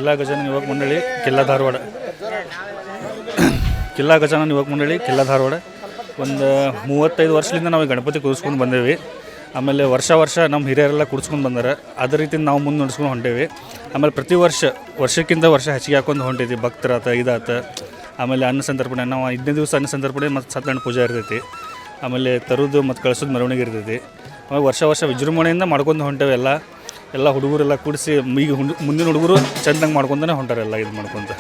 ಕಿಲ್ಲಾ ಗಜಾನನ ಯುವಕ ಮಂಡಳಿ ಕಿಲ್ಲಾ ಧಾರವಾಡ. ಕಿಲ್ಲಾ ಗಜಾನನ ಯುವಕ ಮಂಡಳಿ ಕಿಲ್ಲಾ ಧಾರವಾಡ ಒಂದು 35 ವರ್ಷದಿಂದ ನಾವು ಗಣಪತಿ ಕೂರಿಸ್ಕೊಂಡು ಬಂದೇವಿ. ಆಮೇಲೆ ವರ್ಷ ನಮ್ಮ ಹಿರಿಯರೆಲ್ಲ ಕೂಡಿಸ್ಕೊಂಡು ಬಂದಾರೆ. ಅದೇ ರೀತಿ ನಾವು ಮುಂದೆ ನಡೆಸ್ಕೊಂಡು ಹೊಂಟೇವಿ. ಆಮೇಲೆ ಪ್ರತಿ ವರ್ಷಕ್ಕಿಂತ ವರ್ಷ ಹೆಚ್ಚಿಗೆ ಹಾಕೊಂಡು ಹೊಂಟೈತಿ. ಭಕ್ತರಾತ ಇದಾತ. ಆಮೇಲೆ ಅನ್ನ ಸಂತರ್ಪಣೆ ನಾವು 15 ದಿವಸ ಅನ್ನ ಸಂತರ್ಪಣೆ ಮತ್ತು ಸತ್ಯನಾರಾಯಣ ಪೂಜೆ ಇರ್ತೈತಿ. ಆಮೇಲೆ ತರೋದು ಮತ್ತು ಕಳಿಸೋದು ಮೆರವಣಿಗೆ ಇರ್ತೈತಿ. ಆಮೇಲೆ ವರ್ಷ ವಿಜೃಂಭಣೆಯಿಂದ ಮಾಡ್ಕೊಂಡು ಹೊಂಟೇವೆ. ಎಲ್ಲ ಹುಡುಗರೆಲ್ಲ ಕೂಡಿಸಿ ಈಗ ಮುಂದಿನ ಹುಡುಗರು ಚೆಂದಂಗೆ ಮಾಡ್ಕೊತಾನೆ ಹೊಂಟಾರೆ. ಎಲ್ಲ ಇದು ಮಾಡ್ಕೊತ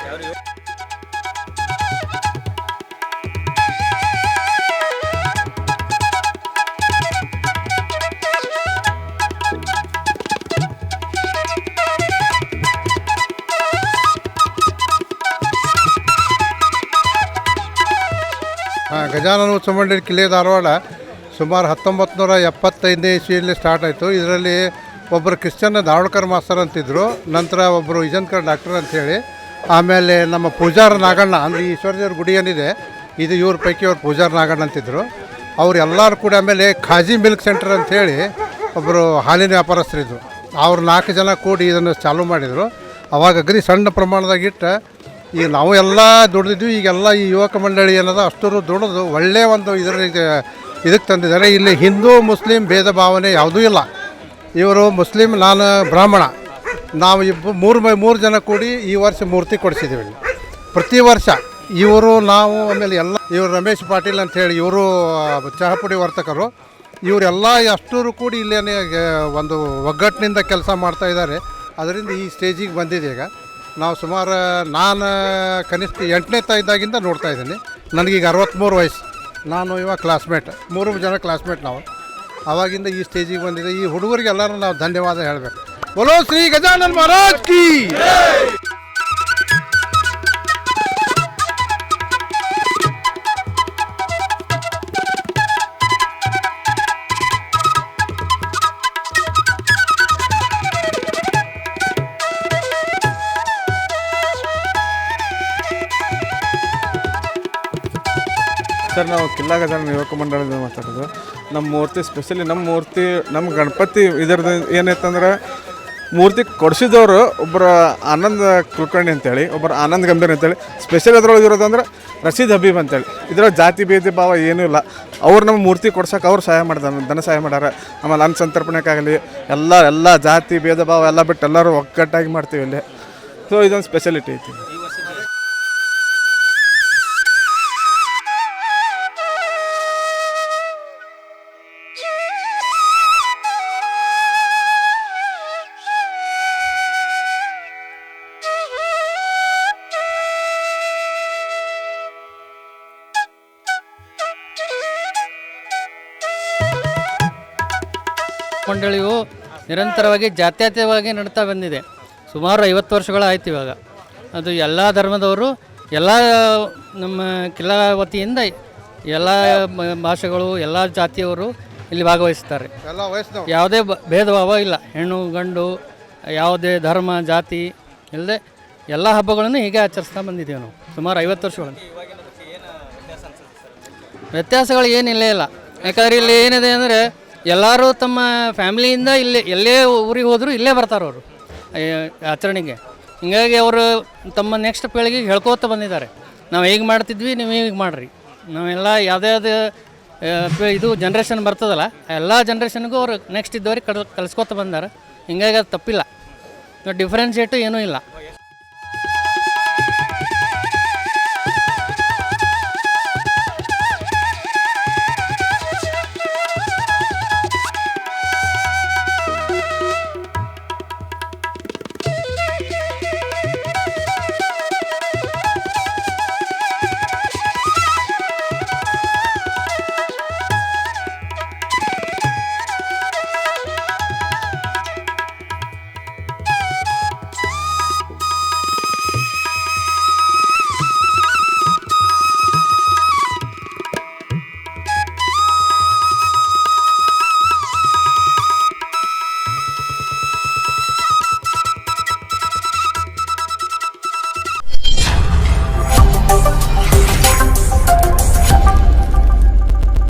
ಗಜಾನನ ಉತ್ಸವ ಮಂಡಳಿ ಕಿಲ್ಲೆ ಧಾರವಾಡ ಸುಮಾರು 1975ನೇ ಇಸ್ವಿಯಲ್ಲಿ ಸ್ಟಾರ್ಟ್ ಆಯಿತು. ಇದರಲ್ಲಿ ಒಬ್ಬರು ಕ್ರಿಶ್ಚಿಯನ್ ಧಾರವಾಡಕರ್ ಮಾಸ್ತರ್ ಅಂತಿದ್ದರು. ನಂತರ ಒಬ್ಬರು ಇಜನ್ಕರ್ ಡಾಕ್ಟರ್ ಅಂಥೇಳಿ, ಆಮೇಲೆ ನಮ್ಮ ಪೂಜಾರ ನಾಗಣ್ಣ ಅಂದರೆ ಈಶ್ವರದೇವ್ರ ಗುಡಿ ಏನಿದೆ ಇದು ಇವ್ರ ಪೈಕಿ ಅವ್ರು ಪೂಜಾರ ನಾಗಣ್ಣ ಅಂತಿದ್ದರು. ಅವ್ರು ಎಲ್ಲರೂ ಕೂಡ ಆಮೇಲೆ ಖಾಜಿ ಮಿಲ್ಕ್ ಸೆಂಟರ್ ಅಂಥೇಳಿ ಒಬ್ಬರು ಹಾಲಿನ ವ್ಯಾಪಾರಸ್ಥರಿದ್ದರು. ಅವ್ರು 4 ಜನ ಕೂಡಿ ಇದನ್ನು ಚಾಲೂ ಮಾಡಿದರು. ಅವಾಗ ಅಗ್ರಿ ಸಣ್ಣ ಪ್ರಮಾಣದಾಗಿಟ್ಟು ಈಗ ನಾವು ಎಲ್ಲ ದುಡಿದಿದ್ವಿ. ಈಗೆಲ್ಲ ಈ ಯುವಕ ಮಂಡಳಿ ಏನದ ಅಷ್ಟರು ದುಡಿದು ಒಳ್ಳೆಯ ಒಂದು ಇದಕ್ಕೆ ತಂದಿದ್ದಾರೆ. ಇಲ್ಲಿ ಹಿಂದೂ ಮುಸ್ಲಿಂ ಭೇದ ಭಾವನೆ ಯಾವುದೂ ಇಲ್ಲ. ಇವರು ಮುಸ್ಲಿಂ, ನಾನು ಬ್ರಾಹ್ಮಣ. ನಾವು ಮೂರು ಜನ ಕೂಡಿ ಈ ವರ್ಷ ಮೂರ್ತಿ ಕೊಡಿಸಿದ್ದೀವಿ. ಪ್ರತಿ ವರ್ಷ ಇವರು ನಾವು ಆಮೇಲೆ ಎಲ್ಲ ಇವರು ರಮೇಶ್ ಪಾಟೀಲ್ ಅಂಥೇಳಿ ಇವರು ಚಹಪುಡಿ ವರ್ತಕರು. ಇವರೆಲ್ಲ ಅಷ್ಟರು ಕೂಡಿ ಇಲ್ಲೇ ಒಂದು ಒಗ್ಗಟ್ಟಿನಿಂದ ಕೆಲಸ ಮಾಡ್ತಾಯಿದ್ದಾರೆ. ಅದರಿಂದ ಈ ಸ್ಟೇಜಿಗೆ ಬಂದಿದೆ. ಈಗ ನಾವು ಸುಮಾರು ನಾನು ಕನಿಷ್ಠ 8ನೇ ಇದ್ದಾಗಿಂದ ನೋಡ್ತಾ ಇದ್ದೀನಿ. ನನಗೀಗ 63 ವಯಸ್ಸು. ನಾನು ಇವಾಗ ಕ್ಲಾಸ್ಮೇಟ್, 3 ಜನ ಕ್ಲಾಸ್ಮೇಟ್ ನಾವು. ಆವಾಗಿಂದ ಈ ಸ್ಟೇಜಿಗೆ ಬಂದಿದೆ. ಈ ಹುಡುಗರಿಗೆಲ್ಲರೂ ನಾವು ಧನ್ಯವಾದ ಹೇಳಬೇಕು. ಬೋಲೋ ಶ್ರೀ ಗಜಾನನ ಮಹಾರಾಜ್ ಕಿ. ಸರ್, ನಾವು ಕಿಲ್ಲಾ ಗಜಾನನ ಯುವಕ ಮಂಡಳದಿಂದ ಮಾತಾಡೋದು. ನಮ್ಮ ಮೂರ್ತಿ ಸ್ಪೆಷಲಿ ನಮ್ಮ ಗಣಪತಿ ಇದರದ್ದು ಏನೈತಂದ್ರೆ ಮೂರ್ತಿ ಕೊಡಿಸಿದವರು ಒಬ್ಬರು ಆನಂದ್ ಕುಲಕರ್ಣಿ ಅಂತೇಳಿ, ಒಬ್ಬರು ಆನಂದ್ ಗಂಭೀರ್ ಅಂತೇಳಿ. ಸ್ಪೆಷಲ್ ಅದ್ರೊಳಗೆ ಇರೋದಂದ್ರೆ ರಶೀದ್ ಹಬೀಬ್ ಅಂತೇಳಿ. ಇದ್ರೊಳಗೆ ಜಾತಿ ಭೇದ ಭಾವ ಏನೂ ಇಲ್ಲ. ಅವ್ರು ನಮ್ಮ ಮೂರ್ತಿ ಕೊಡ್ಸೋಕೆ ಅವ್ರು ಸಹಾಯ ಮಾಡ್ತಾರೆ, ಧನ ಸಹಾಯ ಮಾಡ್ಯಾರ. ಆಮೇಲೆ ಅನ್ನ ಸಂತರ್ಪಣೆಗಾಗಲಿ ಎಲ್ಲ ಜಾತಿ ಭೇದ ಭಾವ ಎಲ್ಲ ಬಿಟ್ಟು ಎಲ್ಲರೂ ಒಗ್ಗಟ್ಟಾಗಿ ಮಾಡ್ತೀವಿ ಇಲ್ಲಿ. ಸೊ ಇದೊಂದು ಸ್ಪೆಷಾಲಿಟಿ ಐತಿ. ಮಂಡಳಿಯು ನಿರಂತರವಾಗಿ ಜಾತ್ಯತೀತವಾಗಿ ನಡೀತಾ ಬಂದಿದೆ. ಸುಮಾರು 50 ವರ್ಷಗಳಾಯ್ತು ಇವಾಗ. ಅದು ಎಲ್ಲ ಧರ್ಮದವರು, ಎಲ್ಲ ನಮ್ಮ ಕಿಲ್ಲಾ ವತಿಯಿಂದ ಎಲ್ಲ ಭಾಷೆಗಳು, ಎಲ್ಲ ಜಾತಿಯವರು ಇಲ್ಲಿ ಭಾಗವಹಿಸ್ತಾರೆ. ಯಾವುದೇ ಭೇದ ಭಾವ ಇಲ್ಲ. ಹೆಣ್ಣು ಗಂಡು ಯಾವುದೇ ಧರ್ಮ ಜಾತಿ ಇಲ್ಲದೆ ಎಲ್ಲ ಹಬ್ಬಗಳನ್ನು ಹೀಗೆ ಆಚರಿಸ್ತಾ ಬಂದಿದ್ದೇವೆ ನಾವು ಸುಮಾರು 50 ವರ್ಷಗಳನ್ನು. ವ್ಯತ್ಯಾಸಗಳು ಏನಿಲ್ಲ. ಯಾಕಂದರೆ ಇಲ್ಲಿ ಏನಿದೆ ಅಂದರೆ ಎಲ್ಲರೂ ತಮ್ಮ ಫ್ಯಾಮಿಲಿಯಿಂದ ಎಲ್ಲೇ ಊರಿಗೆ ಹೋದರೂ ಇಲ್ಲೇ ಬರ್ತಾರೆ ಅವರು ಆಚರಣೆಗೆ. ಹೀಗಾಗಿ ಅವರು ತಮ್ಮ ನೆಕ್ಸ್ಟ್ ಪೀಳಿಗೆಗೆ ಹೇಳ್ಕೋತ ಬಂದಿದ್ದಾರೆ. ನಾವು ಹೇಗೆ ಮಾಡ್ತಿದ್ವಿ, ನೀವು ಹೀಗೆ ಮಾಡಿರಿ. ನಾವೆಲ್ಲ ಯಾವುದೇ ಇದು ಜನ್ರೇಷನ್ ಬರ್ತದಲ್ಲ, ಎಲ್ಲ ಜನ್ರೇಷನ್ಗೂ ಅವರು ನೆಕ್ಸ್ಟ್ ಇದ್ದವ್ರಿಗೆ ಕಲಿಸ್ಕೋತ ಬಂದಾರೆ. ಹಿಂಗಾಗಿ ಅದು ತಪ್ಪಿಲ್ಲ. ಡಿಫ್ರೆನ್ಷಿಯೇಟು ಏನೂ ಇಲ್ಲ.